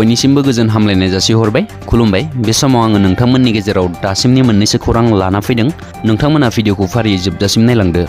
बयनिसिमबो गोजोन हामलायनाय जासिहरबाय खुलुमबाय। बे समाव आङो नोंथांमोननि गेजेराव दासिमनि मोननैसो खौरां लाना फैदों। नोंथांमोना भिडिअखौ फारियै जोबजासिम नायलांदो।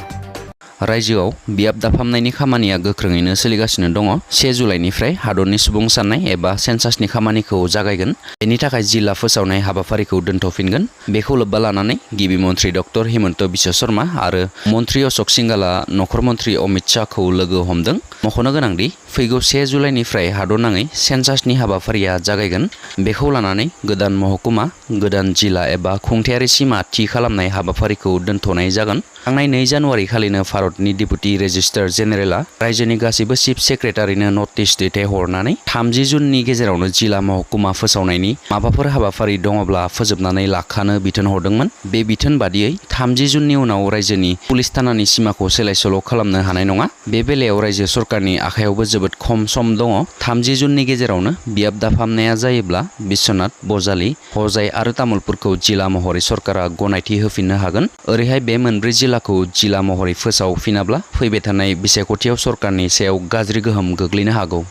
रायजोआव बियाब दाफामनायनि खामानिया गोख्रोङैनो सोलिगासिनो दङ। 1 जुलाइनिफ्राय हादरनि सुबुं साननाय एबा सेन्सासनि खामानिखौ जागायगोन। बेनि थाखाय जिल्ला फोसावनाय हाबाफारिखौ दोनथ'फिनगोन। बेखौ लोब्बा लानानै गिबि मन्त्रि डक्टर हिमन्त बिश्व शर्मा आरो मन्त्रि अशक सिंहालआ नखर मन्त्रि अमित शाहखौ लोगो हमदों। मख'नो गोनांदि फैगौ 1 जुलाइनिफ्राय हादरनाङै सेन्सासनि हाबाफारिया जागायगोन। बेखौ लानानै गोदान महकुमा, गोदान जिल्ला एबा खुंथायारि सिमा थि खालामनाय हाबाफारिखौ दोनथ'नाय जागोन। थांनाय 2 जानुवारि खालिनो भारतनि डेपुटि रेजिस्ट्रार जेनेरेलआ रायजोनि गासैबो चिफ सेक्रेटारिनो नटिस दैथायहरनानै 30 जुननि गेजेरावनो जिल्ला महकुमा फोसावनायनि माबाफोर हाबाफारि दङब्ला फोजोबनानै लाखानो बिथोन हरदोंमोन। बे बिथोन बादियै 30 जुननि उनाव रायजोनि पुलिस थानानि सिमाखौ सोलाय-सोल' खालामनो हानाय नङा। बे बेलायाव रायजो सरकारनि आखायावबो जोबोद खम सम दङ। 30 जुननि गेजेरावनो बियाब दाफामनाया जायोब्ला बिश्वनाथ, बजालि, हजाय आरो तामुलपुरखौ जिल्ला महरै सरकारा गनायथि होफिननो हागोन। ओरैहाय बे मोनब्रै जिल्लाखौ जिल्ला महरै फोसावफिनाब्ला फैबाय थानाय बिसायख'थियाव सरकारनि सायाव गाज्रि गोहोम गोग्लैनो हागौ।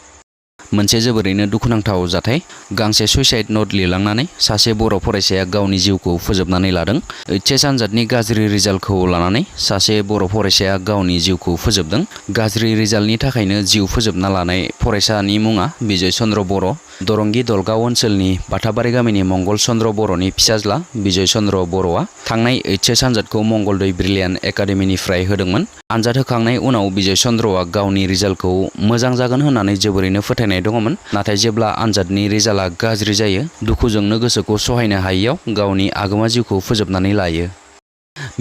मोनसे जोबोरैनो दुखुनांथाव जाथाय। गांसे सुइसाइड नट लिरलांनानै सासे बर' फरायसाया गावनि जिउखौ फोजोबनानै लादों। HS आनजादनि गाज्रि रिजाल्टखौ लानानै सासे बर' फरायसाया गावनि जिउखौ फोजोबदों। गाज्रि रिजाल्टनि थाखायनो जिउ फोजोबना लानाय फरायसानि मुङा बिजय चन्द्र बर'। दरंगी दलगाव ओनसोलनि बाथाबारि गामिनि मंगल चन्द्र बर'नि फिसाज्ला बिजय चन्द्र बर'आ थांनाय HS आनजादखौ मंगलदै ब्रिलियान्ट एकाडेमिनिफ्राय होदोंमोन। आनजाद होखांनाय उनाव बिजय चन्द्रआ गावनि रिजाल्टखौ मोजां जागोन होननानै जोबोरैनो फोथायनाय दङमोन। नाथाय जेब्ला आनजादनि रिजाल्टआ गाज्रि जायो, दुखुजोंनो गोसोखौ सहायनो हायैयाव गावनि आगोमा जिउखौ फोजोबनानै लायो।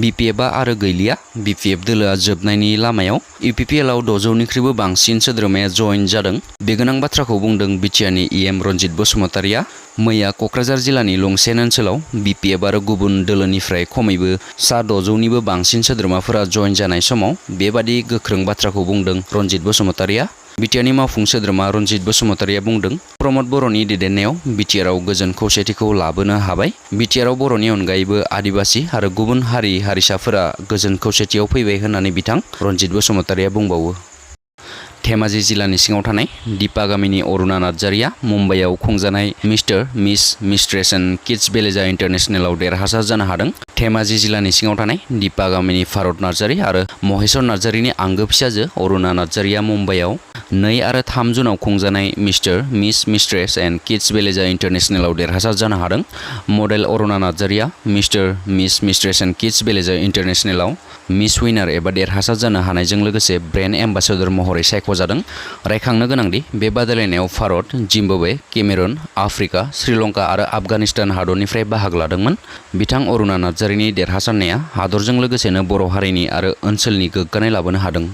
BPFआ आरो गैलिया। BPF दोलोआ जोबनायनि लामायाव। UPPLआव 600निख्रुइबो बांसिन सोद्रोमाया जइन जादों। बे गोनां बाथ्राखौ बुंदों बिटिआरनि EM रन्जित बसुमतारिया। मैया क'क्राझार जिल्लानि लंसेन ओनसोलाव BPF आरो गुबुन दोलोनिफ्राय खमैबो सा 600निबो बांसिन सोद्रोमाफोरा जइन जानाय समाव बेबादि गोख्रों बाथ्राखौ बुंदों रन्जित बसुमतारिया। बिटिआरनि मावफुं सोद्रोमा रन्जित बसुमतारिया बुंदों, प्रमद बर'नि दैदेननायाव बिटिआरआव गोजोन खौसेथिखौ लाबोनो हाबाय। बिटिआरआव बर'नि अनगायैबो आदिबासि आरो गुबुन हारि-हारिसाफोरा गोजोन खौसेथियाव फैबाय होननानै बिथां रन्जित बसुमतारिया बुंबावो। धेमाजि जिल्लानि सिङाव थानाय दिपा गामिनि अरुणा नार्जारिया मुम्बाइआव खुंजानाय mister, miss, mistress and kids भेलेजा इन्टारनेशनेलआव देरहासार जानो हादों। धेमाजि जिल्लानि सिङाव थानाय दिपा गामिनि भारत नार्जारि आरो महेश्वर नार्जारिनि आंगो फिसाजो अरुणा नार्जारिया मुम्बाइआव 2 आरो 3 जुनाव खुंजानाय mister, miss, mistress and kids भेलेजा इन्टारनेशनेलआव देरहासार जानो हादों। Model Aruna Narzaria mister, miss, mistress and kids भेलेजा इन्टारनेशनेलआव मिस उइनार एबा देरहासार जानो हानायजों लोगोसे ब्रेन्ड एम्बासेडर महरै सायख'जादों। रायखांनो गोनांदि बे बादायलायनायाव भारत, जिम्बाब्वे, केमेरुन, आफ्रिका, श्रीलंका आरो आफगानिस्तान हादरनिफ्राय बाहागो लादोंमोन। बिथां अरुणा नार्जारिनि देरहासारनाया हादरजों लोगोसेनो बर' हारिनि आरो ओनसोलनि गोग्गानाय लाबोनो हादों।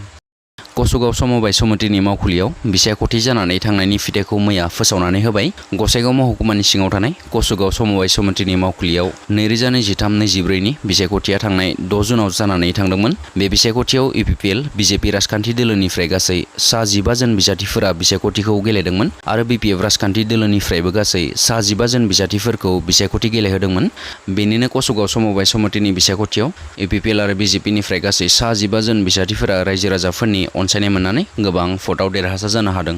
गसगाव समबाय समितिनि मावखुलियाव बिसायख'थि जानानै थांनायनि फिथाइखौ मैया फोसावनानै होबाय। गसाइगाव महकुमानि सिङाव थानाय गसगाव समबाय समितिनि मावखुलियाव 2023-24नि बिसायख'थिया थांनाय 6 जुनाव जानानै थांदोंमोन। बे बिसायख'थियाव UPPL, BJP राजखान्थि दोलोनिफ्राय गासै सा 15 जन बिजाथिफोरा बिसायख'थिखौ गेलेदोंमोन आरो BPF राजखान्थि दोलोनिफ्रायबो गासै सा 15 जन बिजाथिफोरखौ बिसायख'थि गेलेहोदोंमोन। बेनिनो गसगाव समबाय समितिनि बिसायख'थियाव UPPL आरो BJPनिफ्राय गासै सा 15 जन बिजाथिफोरा रायजो राजाफोरनि अनसायनाय मोननानै गोबां भटआव देरहासार जानो हादों।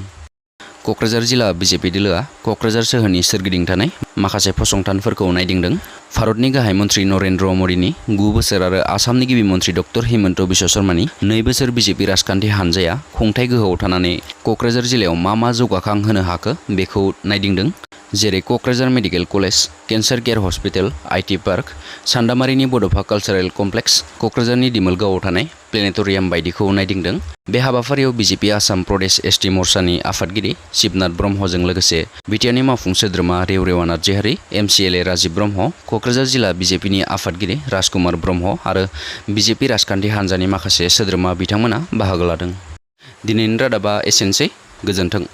क'क्राझार जिल्ला BJP दोलोआ क'क्राझार सोहोरनि सोरगिदिं थानाय माखासे फसंथानफोरखौ नायदिंदों। भारतनि गाहाय मन्त्रि नरेन्द्र मदिनि 9 बोसोर आरो आसामनि गिबि मन्त्रि डक्टर हिमन्त बिश्व शर्मानि 2 बोसोर BJP राजखान्थि हानजाया खुंथाय गोहोआव थानानै क'क्राझार जिल्लायाव मा जौगाखां होनो हाखो बेखौ नायदिंदों। जेरै Kokrajhar medical college, cancer care hospital, IT park, सान्दामारिनि बड'फा कालचारेल कमप्लेक्स, क'क्राझारनि दिमोलगावआव थानाय प्लेनेटरियाम बायदिखौ नायदिंदों। बे हाबाफारियाव BJP आसाम प्रदेश ST मर्चानि आफादगिरि शिबनाथ ब्रह्मजों लोगोसे बिटिआरनि मावफुं सोद्रोमा रेवरेवा नार्जारि, MCLA राजिब ब्रह्म, क'क्राझार जिल्ला BJPनि आफादगिरि राजकुमार ब्रह्म आरो BJP राजखान्थि हानजानि माखासे सोद्रोमा बिथांमोना बाहागो लादों। दिनैनि रादाबा एसेनोसै। गोजोन्थों।